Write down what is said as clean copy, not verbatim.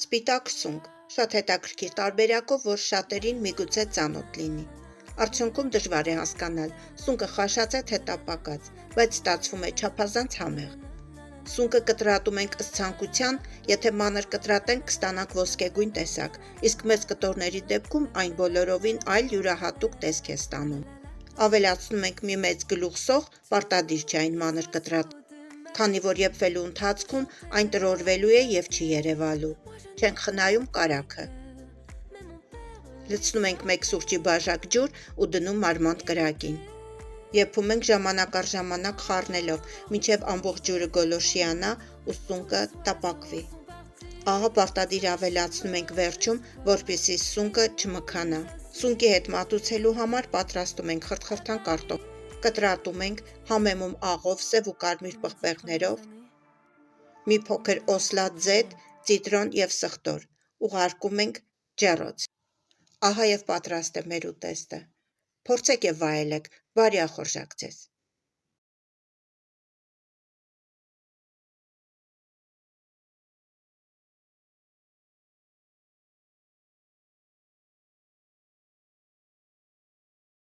Սպիտակ սունկ, շատ հետաքրքիր տարբերակով, որ շատերին միգուցե ծանոթ լինի։ Արդյունքում դժվար է հասկանալ, սունկը խաշած է թե տապակած, բայց ստացվում է չափազանց համեղ։ Սունկը կտրատում ենք ըստ ցանկության, եթե մանր կտրատենք կստանանք ոսկեգույն տեսակ, իսկ մեծ կտորների դեպքում այն բոլորովին այլ յուրահատուկ տեսք է ստանում։ Ավելացնում ենք մի մեծ գլուխ սող, պարտադիր չէ այն մանր կտրատել, քանի որ եփվելու ընթացքում այն տրորվելու է և չի երևալու։ Չենք խնայում կարագը։ Լցնում ենք մեկ սուրճի բաժակ ջուր ու դնում մարմանդ կրակին։ Եփում ենք ժամանակ առ ժամանակ խառնելով, մինչև ամբողջ ջուրը գոլորշիանա ու սունկը տապակվի։ Ահա պարտադիր ավելացնում ենք վերջում, որպեսզի սունկը չմքանա։ Սունկի հետ մատուցելու համար պատրաստում ենք խրթխրթան կարտոֆիլ։ Կտրատում ենք, համեմում աղով, սև ու կարմիր պղպեղներով, մի փոքր օսլա ձետ, ցիտրոն և սխտոր։ Ուղարկում ենք ջեռոց։ Ահա և պատրաստ է մեր ուտեստը։ Փորձեք և վայելեք, բարի ախորժակ ձեզ։